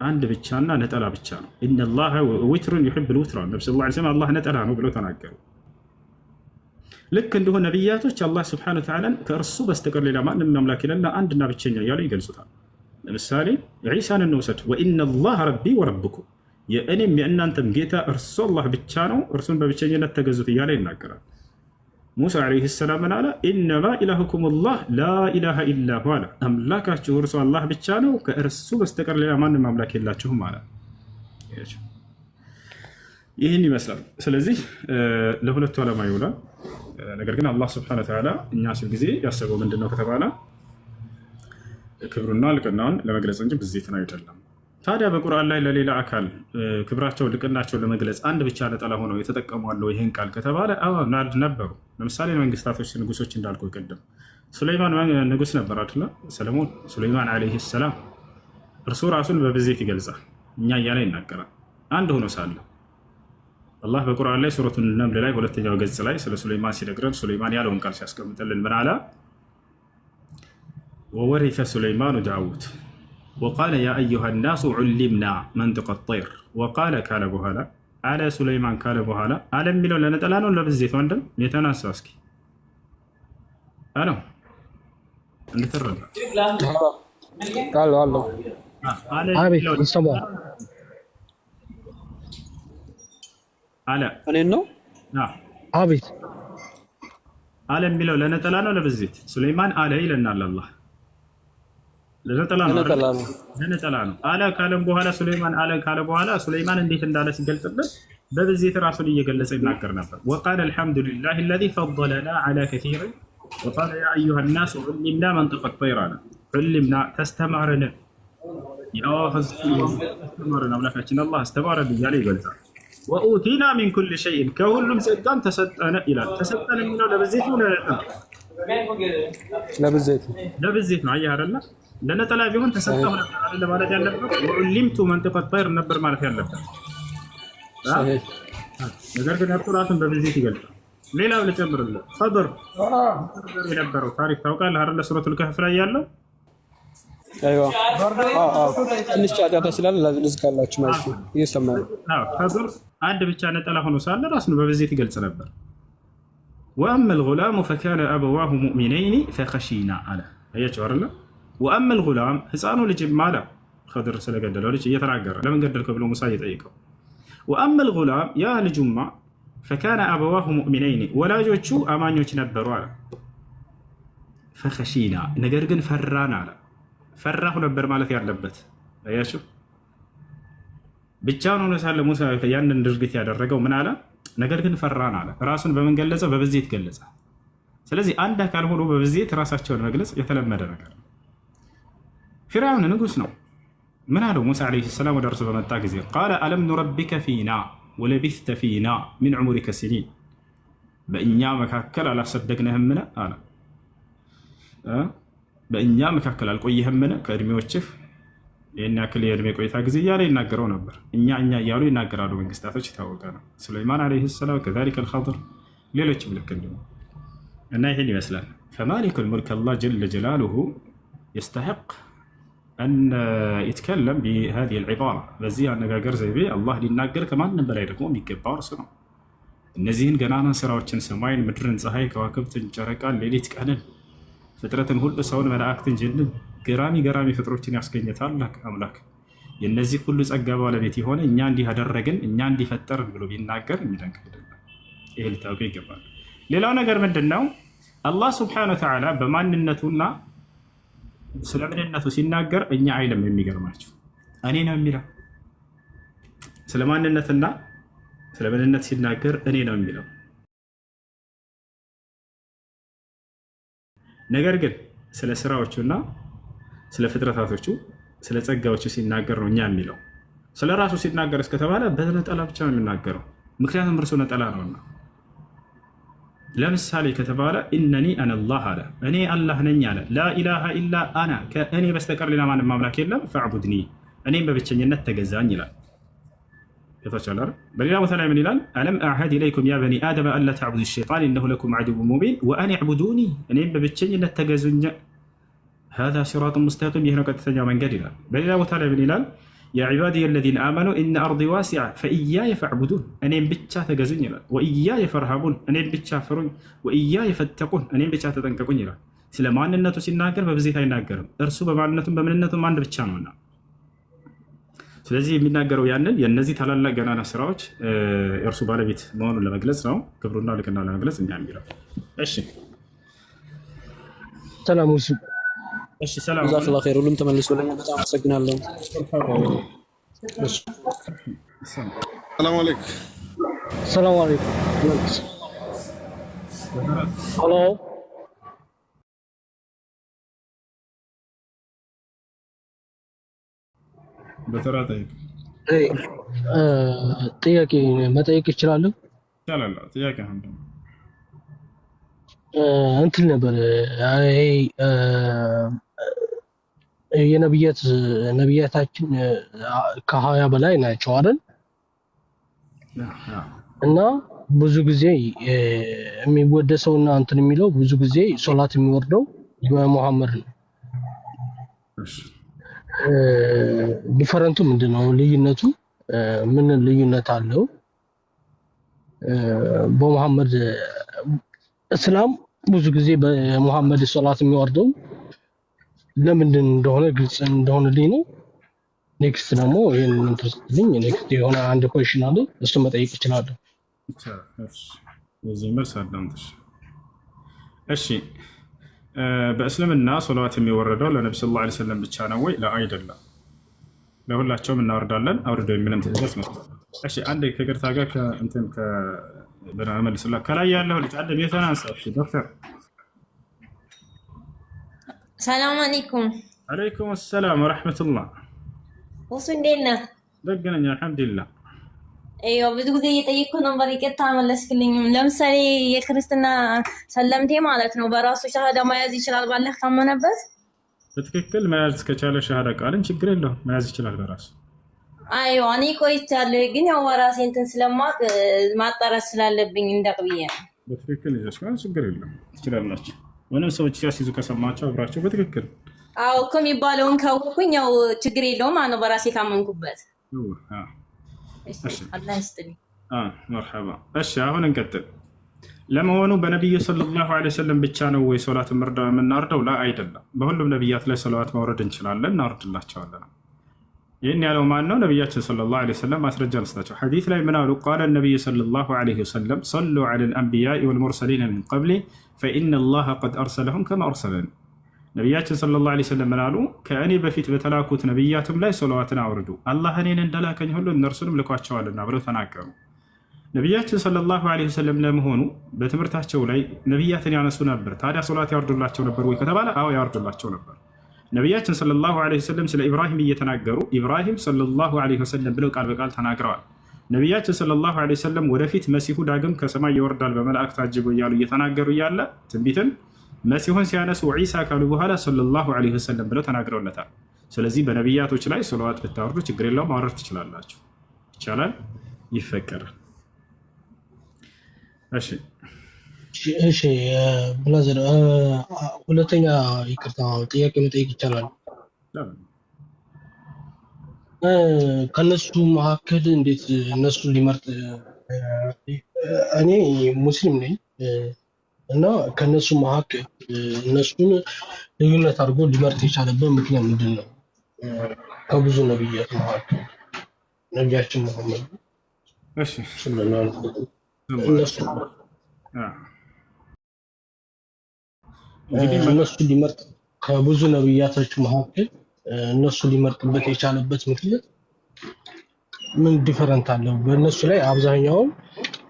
አንድ ብቻና ነጠላ ብቻ ነው። ኢነላሀ ዊትሩን ዩሒቡል ውትራ ነብዩ ሰለላሁ ዐለይሂ ወሰለም አላህ ነጠላ ነው ብሎ ተናገሩ። ልክ እንዲሁ ነቢያቶች አላህ ሱብሓነሁ ወተዓላን ከእርሱ በስተቀር ሌላ ማንም አምላክ የሌለ አንድና ብቸኛ እያሉ ይገልጹታል። ለምሳሌ ዒሳን እንውሰድ። ወኢነላሀ ረቢ ወረብኩም የእኔም የእናንተም ጌታ እርሱ አላህ ብቻ ነው፣ እርሱን በብቸኝነት ተገዙት እያለ ይናገራል። ሙሳ ዓለይሂ ሰላም ምን አለ? ኢነማ ኢላሁኩም አላህ ላኢላሃ ኢላሁ አለ። አምላካችሁ እርሱ አላህ ብቻ ነው፣ ከእርሱ በስተቀር ሌላ ማንም አምላክ የላችሁም አለ። ይህን ይመስላል። ስለዚህ ለሁለቱ ዓላማ ይውላል። ነገር ግን አላህ ስብሐነሁ ወተዓላ እኛ ሲል ጊዜ ያሰበው ምንድነው ከተባለ ክብሩና ልቅናውን ለመግለጽ እንጂ ብዜትን አይደለም። ታዲያ በቁርአን ላይ ለሌላ አካል ክብራቸው ልቅናቸው ለመግለጽ አንድ ብቻ ነጠላ ሆነው የተጠቀሙ አለው ይህን ቃል ከተባለ ነበሩ። ለምሳሌ መንግስታቶች ንጉሶች እንዳልኩ ቅድም ሱለይማን ንጉስ ነበር አይደል? ሰለሞን ሱለይማን አለይሂ ሰላም እርሱ ራሱን በብዜት ይገልጻል፣ እኛ እያለ ይናገራል። አንድ ሆኖ ሳለ አላህ በቁርአን ላይ ሱረቱን ነምል ላይ ሁለተኛው ገጽ ላይ ስለ ሱለይማን ሲነግረን ሱለይማን ያለውን ቃል ሲያስቀምጥልን ምን አለ? ወወሪሰ ሱለይማኑ ዳውድ ወቃለ ያ አዩሃ ናሱ ዑሊምና መንጢቀ ጠይር ወቃለ ካለ በኋላ አለ ሱለይማን ካለ በኋላ አለ የሚለው ለነጠላ ነው ለብዜት? ወንድም የተናሳ እስኪ አለው እንድትረዳ አለው አቤት እንሰማ አለ እኔን ነው አቤት አለ የሚለው ለነጠላ ነው ለብዜት? ሱለይማን አለ ይለናል አላህ። ለነጠላ ነው። አለ ካለም በኋላ ሱለይማን አለ ካለ በኋላ ሱለይማን እንዴት እንዳለ ሲገልጽበት በብዜት ራሱን እየገለጸ ይናገር ነበር። ወቃለ አልሐምዱሊላሂ አለዚ ፈضለና ዐላ ከሲር ወቃለ ያ አዩሃ ናሱ ዑሊምና መንጢቀ ጠይር አለ። ዑሊምና ተስተማርን፣ ተስተማርን አምላካችን አላህ አስተማረን እያለ ይገልጻል። ወኡቲና ሚን ኩል ሸይን ከሁሉም ጸጋም ተሰጠነ ይላል። ተሰጠነ የሚለው ለብዜት ነው ለብዜት ነው። አየህ አይደለ? ለነጠላ ቢሆን ተሰጠሁ ነበር ለማለት ያለበት ወዑሊምቱ መንጢቀ ጠይር ነበር ማለት ያለበት። ነገር ግን ራሱን በብዜት ይገልጻል። ሌላው ልጨምርልህ፣ ኸድር የነበረው ታሪክ ታውቃለህ አይደለ? ሱረቱል ከህፍ ላይ ያለው አይዋ ትንሽ ጫጫታ ስላለ ልዝጋላችሁ ማለት ነው። እየሰማሁ ኸድር አንድ ብቻ ነጠላ ሆኖ ሳለ ራሱን በብዜት ይገልጽ ነበር። ወአመ ልጉላሙ ፈካነ አበዋሁ ሙእሚነይኒ ፈኸሺና አለ። አያችሁ አይደለ? ወአመ ልጉላም ህፃኑ ልጅም አለ ኸድር ስለገደለው ልጅ እየተናገረ ለምን ገደልከው ብሎ ሙሳ እየጠየቀው ወአመ ልጉላም ያ ልጁማ ፈካነ አበዋሁ ሙእሚነይኒ ወላጆቹ አማኞች ነበሩ አለ። ፈኸሺና ነገር ግን ፈራን አለ። ፈራሁ ነበር ማለት ያለበት። አያችሁ ብቻውን ሆኖ ሳለ ሙሳ ያንን ድርጊት ያደረገው ምን አለ? ነገር ግን ፈራን አለ። ራሱን በምን ገለጸ? በብዜት ገለጸ። ስለዚህ አንድ አካል ሆኖ በብዜት ራሳቸውን መግለጽ የተለመደ ነገር ነው። ፊርዓውን ንጉስ ነው። ምን አለው ሙሳ ዓለይሂ ሰላም ወደ እርሱ በመጣ ጊዜ ቃለ አለም ኑረቢከ ፊና ወለቢስተ ፊና ሚን ዑሙሪከ ሲኒን በእኛ መካከል አላሰደግነህምን አለ። በእኛ መካከል አልቆየህምን ከእድሜዎችህ ይህን ያክል የእድሜ ቆይታ ጊዜ እያለ ይናገረው ነበር። እኛ እያሉ ይናገራሉ መንግስታቶች፣ የታወቀ ነው። ሱለይማን ዓለይሂ ሰላም ከዛሊከ አልኸድር ሌሎችም ልክ እንዲሁ እና ይህን ይመስላል። ፈማሊኩል ሙልክ አላህ ጀለ ጀላሉሁ የስተሐቅ አን ይትከለም ቢሃዚሂ አልዒባራ በዚህ አነጋገር ዘይቤ አላህ ሊናገር ከማንም በላይ ደግሞ የሚገባው እርሱ ነው። እነዚህን ገናና ስራዎችን ሰማይን፣ ምድርን፣ ፀሐይ፣ ከዋክብትን፣ ጨረቃን፣ ሌሊት ቀንን፣ ፍጥረትን ሁሉ ሰውን፣ መላእክትን፣ ጅንን ገራሚ ፍጥሮችን ያስገኘ ታላቅ አምላክ የነዚህ ሁሉ ጸጋ ባለቤት የሆነ እኛ እንዲህ አደረግን እኛ እንዲፈጠርን ብሎ ቢናገር የሚደንቅ አይደለም። ይሄ ልታውቁ ይገባል። ሌላው ነገር ምንድን ነው? አላህ ስብሐነሁ ወተዓላ በማንነቱና ስለ ምንነቱ ሲናገር እኛ አይልም። የሚገርማቸው እኔ ነው የሚለው። ስለ ማንነትና ስለ ምንነት ሲናገር እኔ ነው የሚለው። ነገር ግን ስለ ስራዎቹና ስለ ፍጥረታቶቹ ስለ ጸጋዎቹ ሲናገር ነው እኛ የሚለው። ስለ ራሱ ሲናገር እስከተባለ በነጠላ ብቻ ነው የሚናገረው፣ ምክንያቱም እርሱ ነጠላ ነውና። ለምሳሌ ከተባለ ኢነኒ አነላህ አለ፣ እኔ አላህ ነኝ አለ። ላኢላሃ ኢላ አና፣ ከእኔ በስተቀር ሌላ ማንም ማምላክ የለም። ፈዕቡድኒ፣ እኔም በብቸኝነት ተገዛኝ ይላል። ይታቻላል። በሌላ ቦታ ላይ ምን ይላል? አለም አዕሀድ ኢለይኩም ያ በኒ አደም አላ ተዕቡዱ ሸይጣን ኢነሁ ለኩም ዐዱውን ሙቢን ወአን ዕቡዱኒ፣ እኔም በብቸኝነት ተገዙኝ። ሀዛ ሲራጡን ሙስተቂም፣ ይህ ነው ቀጥተኛው መንገድ ይላል። በሌላ ቦታ ላይ ምን ይላል? ያ ዒባዲየ አለዚነ አመኑ ኢነ አርዲ ዋሲዐ ፈኢያየ ፈዕቡዱን፣ እኔም ብቻ ተገዙኝ ይላል። ወኢያየ ፈርሀቡን፣ እኔም ብቻ ፍሩኝ። ወኢያየ ፈተቁን፣ እኔም ብቻ ተጠንቀቁኝ ይላል። ስለ ማንነቱ ሲናገር በብዜት አይናገርም። እርሱ በማንነቱም በምንነቱም አንድ ብቻ ነውና፣ ስለዚህ የሚናገረው ያንን የእነዚህ ታላላቅ ገናና ስራዎች የእርሱ ባለቤት መሆኑን ለመግለጽ ነው። ክብሩና ልቅና ለመግለጽ እኛ የሚለው እሺ። ሰላም ወሱ እሺ፣ ሰላም ጀዛከላሁ ኸይር። ሁሉም ተመልሶልኛል። በጣም አመሰግናለሁ። ሰላም አለይኩም። ሰላም አለይኩም። Hello. በተራ ጠይቅ። ጥያቄ መጠየቅ ይችላሉ? ይቻላል። ጥያቄ አንዱ እንትን ነበር ነቢያታችን ከ20 በላይ ናቸው አይደል? እና ብዙ ጊዜ የሚወደሰውና እንትን የሚለው ብዙ ጊዜ ሶላት የሚወርደው በመሐመድ ነው። ዲፈረንቱ ምንድነው? ልዩነቱ ምን ልዩነት አለው? በመሐመድ እስላም ብዙ ጊዜ በመሐመድ ሶላት የሚወርደው ለምንድን እንደሆነ ግልጽ እንደሆነልኝ ነው። ኔክስት ደግሞ ይሄን እንትልኝ ኔክስት የሆነ አንድ ኩዌሽን አለ፣ እሱ መጠየቅ እችላለሁ። እዚህ መልስ አዳምጥሽ። እሺ በእስልምና ሶላት የሚወረደው ለነብዩ ሰለላሁ ዐለይሂ ወሰለም ብቻ ነው ወይ? አይደለም፣ ለሁላቸውም እናወርዳለን። አውርደው የሚልም ትእዛዝ ነው። እሺ አንዴ ከግርታ ጋር ከእንትን መልስላ ከላይ ያለው ልጅ አንዴ ቤተና አንሳ። እሺ ዶክተር ሰላም አለይኩም። አለይኩም ሰላም ወራህመቱላህ። እሱ እንዴት ነህ? ደግ ነኝ አልሐምዱሊላህ። ብዙ ጊዜ እየጠየቅኩህ ነበር፣ ይቅርታ አልመለስክልኝም። ለምሳሌ የክርስትና ሰለምቴ ማለት ነው በራሱ ሻሃዳ መያዝ ይችላል ባለህ ካመነበት? በትክክል መያዝ ከቻለ ሻሃዳ ቃልን ችግር የለውም መያዝ ይችላል በራሱ። አይዋ እኔ ቆይቻለሁ፣ ግን ያው በራሴ እንትን ስለማቅ ማጣራት ስላለብኝ እንደቅብዬ ነው። በትክክል ይዘሽ ማለት ችግር የለውም ትችላላችሁ። ምንም ሰዎች ሲያስይዙ ከሰማቸው አብራቸው በትክክል አዎ ከሚባለውን ካወኩኝ ያው ችግር የለውም ማለት ነው በራሴ ካመንኩበት። አላህ ይስጥልኝ። መርሐባ። እሺ አሁን እንቀጥል። ለመሆኑ በነቢዩ ሰለላሁ ዐለይሂ ወሰለም ብቻ ነው ወይ ሶላት የምናወርደው? ላ አይደለም። በሁሉም ነቢያት ላይ ሰላዋት ማውረድ እንችላለን፣ እናወርድላቸዋለን። ይህን ያለው ማን ነው? ነቢያችን ሰለላሁ ዐለይሂ ወሰለም ማስረጃ ልስጣቸው። ሐዲስ ላይ ምን አሉ? ቃለ ነቢዩ ሰለላሁ ዐለይሂ ወሰለም ሰሉ ዐለል አንቢያኢ ወልሙርሰሊነ ሚን ቀብሊ ፈኢነ ላሀ ቀድ አርሰለሁም ከማ አርሰለኒ። ነቢያችን ሰለላሁ ዐለይሂ ወሰለም ምን አሉ? ከእኔ በፊት በተላኩት ነቢያትም ላይ ሰለዋትን አውርዱ፣ አላህ እኔን እንደላከኝ ሁሉ እነርሱንም ልኳቸዋልና ብለው ተናገሩ። ነቢያችን ሰለላሁ ዐለይሂ ወሰለም ለመሆኑ በትምህርታቸው ላይ ነቢያትን ያነሱ ነበር። ታዲያ ሶላት ያወርዱላቸው ነበር ወይ ከተባለ አዎ ያወርዱላቸው ነበር። ነቢያችን ሰለላሁ ዐለይሂ ወሰለም ስለ ኢብራሂም እየተናገሩ ኢብራሂም ሰለላሁ ዐለይሂ ወሰለም ብለው ቃል በቃል ተናግረዋል። ነቢያችን ሰለላሁ ዐለይሂ ወሰለም ወደፊት መሲሁ ዳግም ከሰማይ ይወርዳል በመላእክት ታጅቦ እያሉ እየተናገሩ እያለ ትንቢትን መሲሁን ሲያነሱ ዒሳ ካሉ በኋላ ሰለላሁ ዐለይሂ ወሰለም ብለው ተናግረውለታል። ስለዚህ በነቢያቶች ላይ ሰለዋት ብታወርዱ ችግር የለውም፣ ማውረድ ትችላላችሁ። ይቻላል፣ ይፈቀዳል። እሺ ብላዘር፣ ሁለተኛ ይቅርታ ጥያቄ መጠየቅ ይቻላል? ከነሱ መካከል እንዴት እነሱ ሊመርጥ? እኔ ሙስሊም ነኝ እና ከነሱ መካከል እነሱን ልዩነት አድርጎ ሊመርጥ የቻለበት ምክንያት ምንድን ነው? ከብዙ ነቢያት መካከል ነቢያችን መሐመድ እነሱ ሊመርጥ ከብዙ ነቢያቶች መካከል እነሱ ሊመርጥበት የቻለበት ምክንያት ምን ዲፈረንት አለው? በእነሱ ላይ አብዛኛውን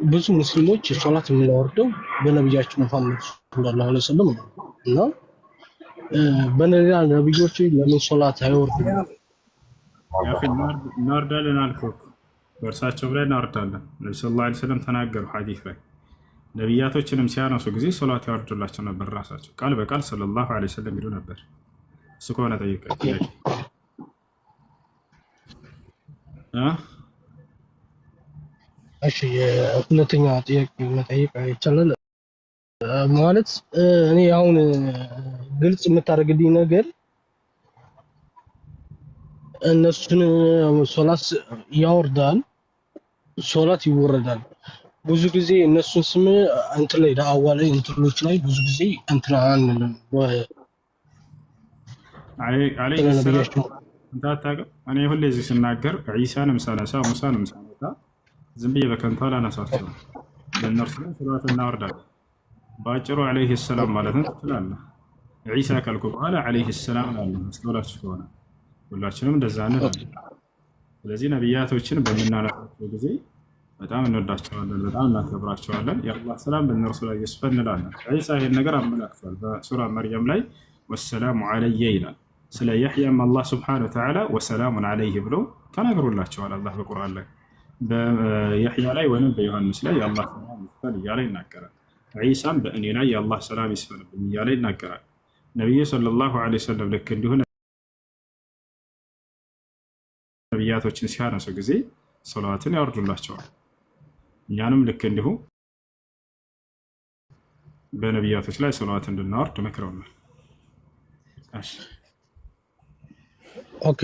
ብዙ ሙስሊሞች ሶላት የምናወርደው በነቢያችን መሐመድ ሰለላሁ ዐለይሂ ወሰለም ነው እና በነዚያ ነቢዮች ለምን ሶላት አይወርዱም? እናወርዳለን አልኩህ፣ በእርሳቸው ላይ እናወርዳለን። ነቢ ሰለላሁ ዐለይሂ ወሰለም ተናገሩ ሐዲስ ላይ ነቢያቶችንም ሲያነሱ ጊዜ ሶላት ያወርዱላቸው ነበር። ራሳቸው ቃል በቃል ሰለላሁ ዐለይሂ ወሰለም ይሉ ነበር። እሱ ከሆነ ጠይቀ ጥያቄ እሺ ሁለተኛ ጥያቄ መጠየቅ ይቻላል? ማለት እኔ አሁን ግልጽ የምታደርግልኝ ነገር እነሱን ሶላት ያወርዳል፣ ሶላት ይወረዳል። ብዙ ጊዜ እነሱን ስም እንትን ላይ ዳዕዋ ላይ እንትኖች ላይ ብዙ ጊዜ እንትን አንልም አለይሂ ሰላም እንታታቀም። እኔ ሁሌ እዚህ ስናገር ዒሳንም ሳነሳ ሙሳንም ሳነሳ ዝም ብዬ በከንቱ አላነሳቸውም። ለእነርሱ ላይ ሰላዋት እናወርዳለን። በአጭሩ አለይሂ ሰላም ማለት ነው ትችላለህ። ዒሳ ካልኩ በኋላ አለይሂ ሰላም አለ። አስተውላችሁ ከሆነ ሁላችንም እንደዛ እንላለን። ስለዚህ ነቢያቶችን በምናነሳቸው ጊዜ በጣም እንወዳቸዋለን፣ በጣም እናከብራቸዋለን። የአላህ ሰላም በእነርሱ ላይ ይስፈን እንላለን። ዒሳ ይህን ነገር አመላክቷል። በሱራ መርየም ላይ ወሰላሙ አለየ ይላል። ስለ የሕያም አላህ ስብሓነሁ ወተዓላ ወሰላሙን አለይህ ብሎ ተናግሮላቸዋል። አላህ በቁርአን ላይ በየሕያ ላይ ወይም በዮሐንስ ላይ የአላህ ሰላም ይስፈን እያለ ይናገራል። ዒሳም በእኔ ላይ የአላህ ሰላም ይስፈንብኝ እያለ ይናገራል። ነቢዩ ሰለላሁ ዐለይሂ ወሰለም ልክ እንዲሁ ነቢያቶችን ሲያነሱ ጊዜ ሰላዋትን ያወርዱላቸዋል። እኛንም ልክ እንዲሁ በነቢያቶች ላይ ሰላዋት እንድናወርድ መክረውናል። ኦኬ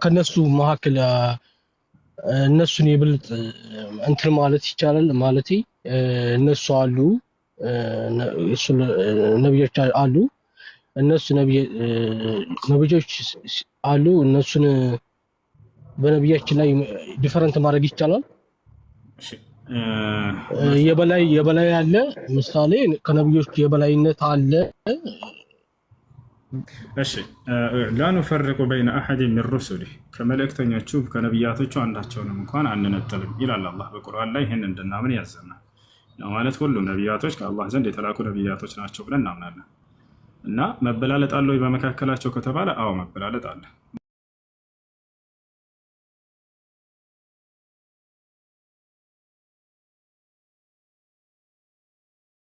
ከነሱ መካከል እነሱን ይበልጥ እንትን ማለት ይቻላል ማለት እነሱ አሉ ነብዮች አሉ እነሱ ነብዮች አሉ እነሱን በነብያችን ላይ ዲፈረንት ማድረግ ይቻላል። የበላይ አለ ምሳሌ ከነብዮች የበላይነት አለ። እሺ ላ ኑፈርቁ በይነ አሐድ ሚን ሩሱሊህ ከመልእክተኞቹ ከነቢያቶቹ አንዳቸውንም እንኳን አንነጥልም ይላል አላህ በቁርአን ላይ። ይህን እንድናምን ያዘናል ማለት ሁሉም ነቢያቶች ከአላህ ዘንድ የተላኩ ነቢያቶች ናቸው ብለን እናምናለን። እና መበላለጥ አለ ወይ በመካከላቸው ከተባለ አዎ መበላለጥ አለ።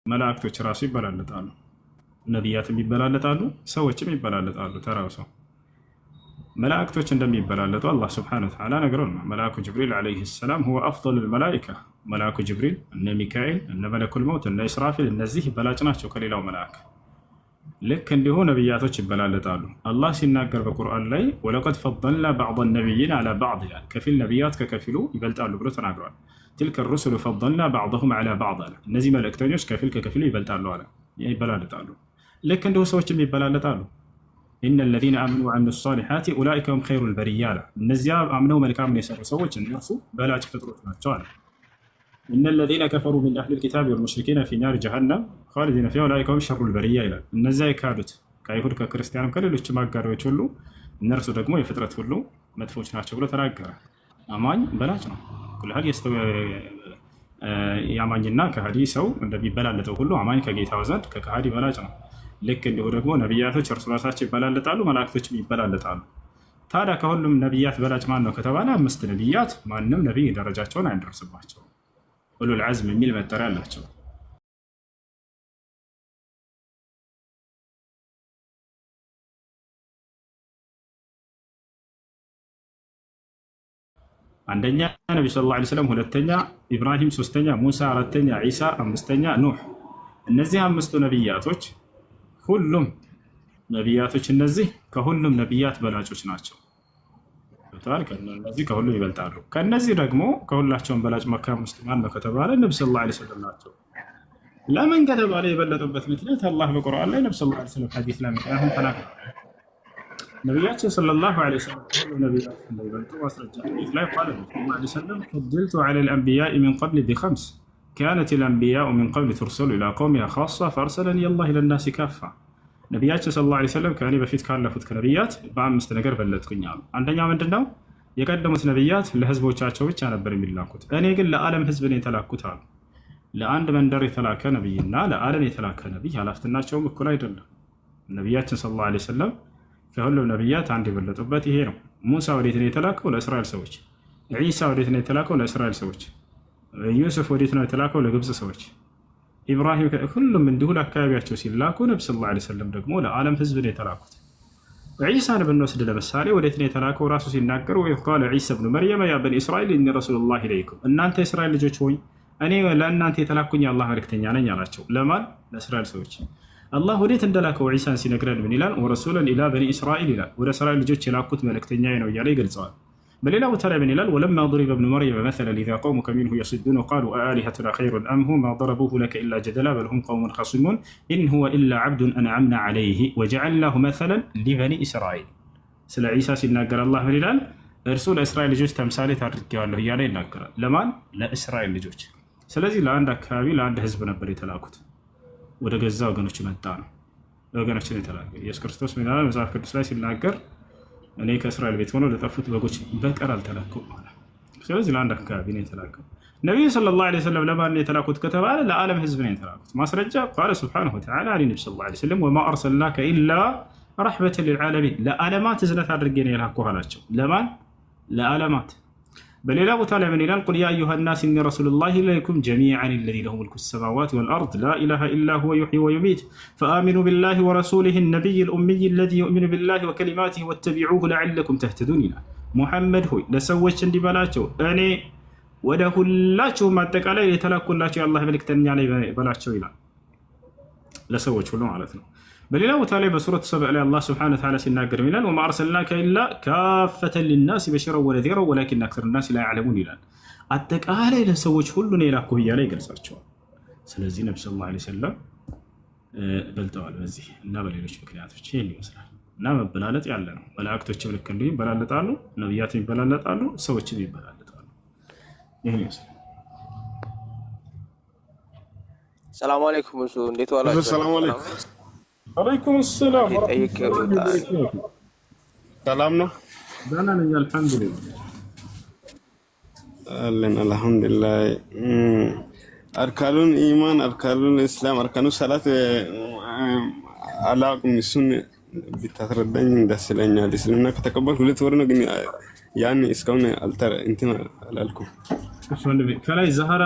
መላእክቶች ራሱ ይበላለጣሉ፣ ነቢያትም ይበላለጣሉ፣ ሰዎችም ይበላለጣሉ። ተራው ሰው መላእክቶች እንደሚበላለጡ አላህ ስብሐነሁ ወተዓላ ነግሮናል። መልአኩ ጅብሪል ዓለይሂ ሰላም ሁወ አፍደሉል መላኢካ። መልአኩ ጅብሪል እነ ሚካኤል እነ መለኩል መውት እነ ኢስራፊል እነዚህ በላጭ ናቸው ከሌላው መልአክ። ልክ እንዲሁ ነቢያቶች ይበላለጣሉ። አላህ ሲናገር በቁርአን ላይ ወለቀድ ፈደልና ባዕደ ነቢይን አላ ባዕድ ይላል። ከፊል ነቢያት ከከፊሉ ይበልጣሉ ብሎ ተናግሯል። ትልከ ሩሱሉ ፈደልና ባዕደሁም አላ ባዕድ አለ። እነዚህ መልእክተኞች ከፊል ከከፊሉ ይበልጣሉ አለ፣ ይበላለጣሉ። ልክ እንዲሁ ሰዎችም ይበላለጣሉ። ኢነ ለዚነ አመኑ ወዐሚሉ ሷሊሓት ኡላኢከ ሁም ኸይሩል በሪያ አለ። እነዚያ አምነው መልካምን የሰሩ ሰዎች እነርሱ በላጭ ፍጥሮች ናቸው አለ። ኢነ ለዚነ ከፈሩ ሚን አህሊል ኪታቢ ወልሙሽሪኪነ ፊ ናሪ ጀሃነም ኻሊዲነ ፊሃ ኡላኢከ ሁም ሸሩል በሪያ ይላል። እነዚያ የካዱት ከአይሁድ ከክርስቲያንም ከሌሎችም አጋሪዎች ሁሉ እነርሱ ደግሞ የፍጥረት ሁሉ መጥፎች ናቸው ብሎ ተናገረ። አማኝ በላጭ ነው። ኩልሃል የአማኝና ከሃዲ ሰው እንደሚበላለጠው ሁሉ አማኝ ከጌታው ዘንድ ከከሃዲ በላጭ ነው። ልክ እንዲሁ ደግሞ ነቢያቶች እርስ በርሳቸው ይበላለጣሉ፣ መላእክቶችም ይበላለጣሉ። ታዲያ ከሁሉም ነቢያት በላጭ ማን ነው ከተባለ 5 ነቢያት ማንም ነቢይ ደረጃቸውን አይደርስባቸው፣ ኡሉል ዐዝም የሚል መጠሪያ አላቸው። አንደኛ ነቢ ሰለላሁ ዐለይሂ ወሰለም፣ ሁለተኛ ኢብራሂም፣ ሶስተኛ ሙሳ፣ አራተኛ ዒሳ፣ አምስተኛ ኑህ። እነዚህ 5ቱ ነቢያቶች ሁሉም ነቢያቶች እነዚህ ከሁሉም ነቢያት በላጮች ናቸው። ከነዚህ ከሁሉም ይበልጣሉ። ከነዚህ ደግሞ ከሁላቸውም በላጭ መካ ውስጥ ማን ነው ከተባለ ነቢ ሰለላሁ ዐለይሂ ወሰለም ናቸው። ለምን ከተባለ የበለጡበት ምክንያት አላህ በቁርአን ላይ ነቢ ሰለላሁ ዐለይሂ ወሰለም ሐዲስ ላይ ምክንያቱም ተናግሯል። ነቢያችን ሰለላሁ ዐለይሂ ወሰለም ሁሉ ነቢያት እንደሚበልጡ ማስረጃ ሐዲስ ላይ ቃል ነው ሰለላሁ ዐለይሂ ወሰለም ፈድልቱ ዐለል አንቢያኢ ሚን ቀብሊ ቢኸምስ ካነት ልአንቢያኡ ሚን ቀብል ትርሰሉ ኢላ ቀውሚሃ ኻሳ ፈአርሰለኒ አላህ ኢለ ናሲ ካፋ። ነቢያችን ሰለላሁ ዐለይሂ ወሰለም ከእኔ በፊት ካለፉት ከነቢያት በ5 ነገር በለጥኩኝ አሉ። አንደኛ ምንድነው? የቀደሙት ነቢያት ለህዝቦቻቸው ብቻ ነበር የሚላኩት፣ እኔ ግን ለዓለም ህዝብ ነው የተላኩት አሉ። ለአንድ መንደር የተላከ ነቢይና ለዓለም የተላከ ነቢይ ኃላፊነታቸውም እኩል አይደለም። ነቢያችን ሰለላሁ ዐለይሂ ወሰለም ከሁሉም ነቢያት አንድ የበለጡበት ይሄ ነው። ሙሳ ወዴት ነው የተላከው? ለእስራኤል ሰዎች። ዒሳ ወዴት ነው የተላከው? ለእስራኤል ሰዎች። ዩሱፍ ወዴት ነው የተላከው? ለግብፅ ሰዎች። ኢብራሂም ሁሉም እንዲሁ ለአካባቢያቸው ሲላኩ ነቢ ሰለላሁ ዐለይሂ ወሰለም ደግሞ ለዓለም ህዝብ ነው የተላኩት። ዒሳን ብንወስድ ለምሳሌ ወዴት ነው የተላከው? ራሱ ሲናገር ወይ ቃለ ዒሳ ብኑ መርየም ያ በኒ እስራኤል ኢኒ ረሱሉላሂ ኢለይኩም፣ እናንተ የእስራኤል ልጆች ሆይ እኔ ለእናንተ የተላኩኝ የአላህ መልእክተኛ ነኝ አላቸው። ለማን? ለእስራኤል ሰዎች። አላህ ወዴት እንደላከው ዒሳን ሲነግረን ምን ይላል? ወረሱለን ኢላ በኒ እስራኤል ይላል። ወደ እስራኤል ልጆች የላኩት መልእክተኛ ነው እያለ ይገልጸዋል። በሌላ ቦታ ላይ ምን ይላል? ወለማ ضرب ابن مريم مثلا اذا قومك منه يصدون وقالوا آلهتنا خير ام هو ما ضربوه لك الا جدلا بل هم قوم خصمون ان هو الا عبد انعمنا عليه وجعلناه مثلا لبني اسرائيل። ስለ ዒሳ ሲናገር አላህ ምን ይላል? እርሱ ለእስራኤል ልጆች ተምሳሌት አድርጌዋለሁ እያለ ይናገራል። ለማን? ለእስራኤል ልጆች። ስለዚህ ለአንድ አካባቢ ለአንድ ህዝብ ነበር የተላኩት። ወደ ገዛ ወገኖች መጣ ነው ለወገኖችን የተላከ ኢየሱስ ክርስቶስ ምን ይላል መጽሐፍ ቅዱስ ላይ ሲናገር እኔ ከእስራኤል ቤት ሆኖ ለጠፉት በጎች በቀር አልተላኩም ማለት። ስለዚህ ለአንድ አካባቢ ነው የተላከው። ነቢዩ ሰለላሁ ዐለይሂ ወሰለም ለማን የተላኩት ከተባለ ለዓለም ህዝብ ነው የተላኩት። ማስረጃ ቃለ ሱብሓነሁ ወተዓላ አለ ነቢ ሰለላሁ ዐለይሂ ወሰለም ወማ አርሰልናከ ኢላ ረሕመተን ሊልዓለሚን ለዓለማት እዝነት አድርጌ ነው የላኩህ አላቸው። ለማን? ለዓለማት። በሌላ ቦታ ላይ ምን ይላል? ቁል ያ አዩሃ ናስ ኢኒ ረሱሉላሂ ኢለይኩም ጀሚዐን አለዚ ለሁ ሙልኩ ሰማዋት ወልአርድ ላ ኢላሃ ኢላ ሁወ ዩሕዪ ወዩሚት ፈአሚኑ ቢላሂ ወረሱሊሂ ነቢይ ልኡሚይ አለዚ ዩእሚኑ ቢላሂ ወከሊማቲሂ ወተቢዑሁ ለዓለኩም ተህተዱን ይላል። ሙሐመድ ሆይ ለሰዎች እንዲበላቸው እኔ ወደ ሁላችሁም አጠቃላይ የተላኩላቸው የአላህ መልእክተኛ ላይ በላቸው ይላል። ለሰዎች ሁሉ ማለት ነው። በሌላ ቦታ ላይ በሱረት ሰብዕ ላይ አላህ ስብሐነሁ ወተዓላ ሲናገር ይላል ወማ አርሰልናከ ኢላ ካፈተን ሊናስ በሽረን ወነዚረን ወላኪነ አክሰረ ናስ ላ ያዕለሙን ይላል። አጠቃላይ ለሰዎች ሁሉ ነው የላኩህ እያለ ይገልጻቸዋል። ስለዚህ ነቢ ሰለላሁ ዐለይሂ ወሰለም በልጠዋል በዚህ እና በሌሎች ምክንያቶች። ይህን ይመስላል እና መበላለጥ ያለ ነው። መላእክቶችም ልክ እንዲሁ ይበላለጣሉ፣ ነቢያትም ይበላለጣሉ፣ ሰዎችም ይበላለጣሉ። ይህን ይመስላል። ሰላም አለይኩም። እሱ እንዴት ዋላችሁ? ሰላም አለይኩም። አለይኩም ሰላም። ሰላም ነው። ደህና ነኝ አልሐምዱሊላህ። አለን አልሐምዱሊላህ። አርካኑል ኢማን፣ አርካኑል እስላም፣ አርካኑ ሰላት አላውቅም። እሱን ብታስረዳኝ ደስ ይለኛል። እስልምና ከተቀበልኩ 2 ወር ነው፣ ግን ያን እስካሁን እንትን አላልኩም። ከላይ ዛህራ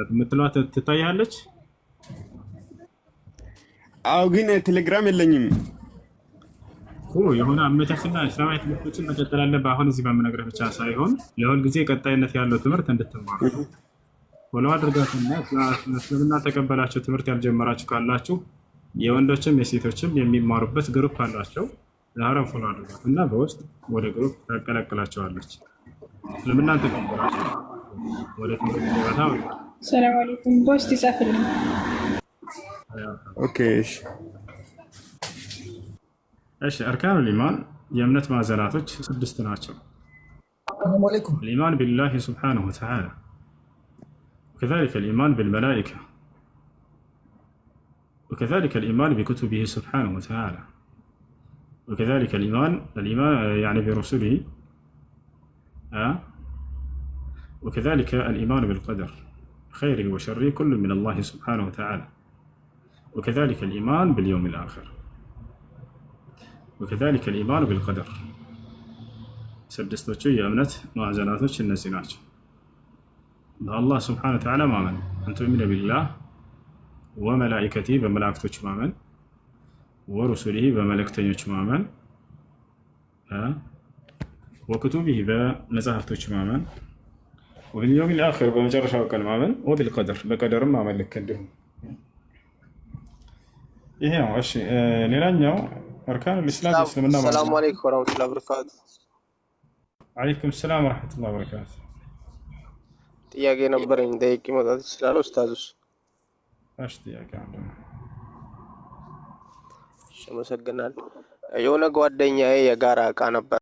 የምትለዋ ትታያለች? አዎ፣ ግን ቴሌግራም የለኝም። የሆነ አመቻችና እስላማዊ ትምህርቶችን መቀጠል አለብህ። አሁን እዚህ በምነግርህ ብቻ ሳይሆን ለሁል ጊዜ ቀጣይነት ያለው ትምህርት እንድትማሩ ፎሎ አድርጋትና እስልምና ተቀበላችሁ ትምህርት ያልጀመራችሁ ካላችሁ የወንዶችም የሴቶችም የሚማሩበት ግሩፕ አላቸው። ዛህራን ፎሎ አድርጋት እና በውስጥ ወደ ግሩፕ ታቀላቅላቸዋለች። እስልምና ተቀበላችሁ ወደ ትምህርት ገበታ። ሰላም አለይኩም። በውስጥ ይጻፍልኝ። ኦኬ እሺ። አርካኑል ኢማን የእምነት ማዕዘናቶች 6 ናቸው። الإيمان بالله سبحانه وتعالى وكذلك الإيمان بالملائكة وكذلك الإيمان بكتبه سبحانه وتعالى وكذلك الإيمان يعني برسله وكذلك الإيمان بالقدر خيره وشره كل من الله سبحانه وتعالى وكذلك الإيمان باليوم الآخر وكذلك الإيمان بالقدر. سدستوچو የእምነት ማዕዘናቶች እነዚህ ናቸው። በአላህ ስብሐነሁ ወተዓላ ማመን አንተ ሚነ ቢላህ ወመላኢከቲሂ በመላእክቶች ማመን ወሩሱሊሂ በመልእክተኞች ማመን ወኩቱቢሂ በመጽሐፍቶች ማመን ወቢልየውሚል አኺር በመጨረሻው ቀን ማመን ወቢልቀደር በቀደርም ማመን ልክ እንዲሁ ይሄ ነው። እሺ ሌላኛው አርካኑል ኢስላም እስልምና ማለት ሰላም አለይኩም ወራህመቱላሂ ወበረካቱ። አለይኩም ሰላም ወራህመቱላሂ ወበረካቱ። ጥያቄ ነበረኝ ጠይቄ መውጣት ይችላል ኡስታዙስ? እሺ ጥያቄ አለ። እሺ አመሰግናለሁ። የሆነ ጓደኛዬ የጋራ እቃ ነበር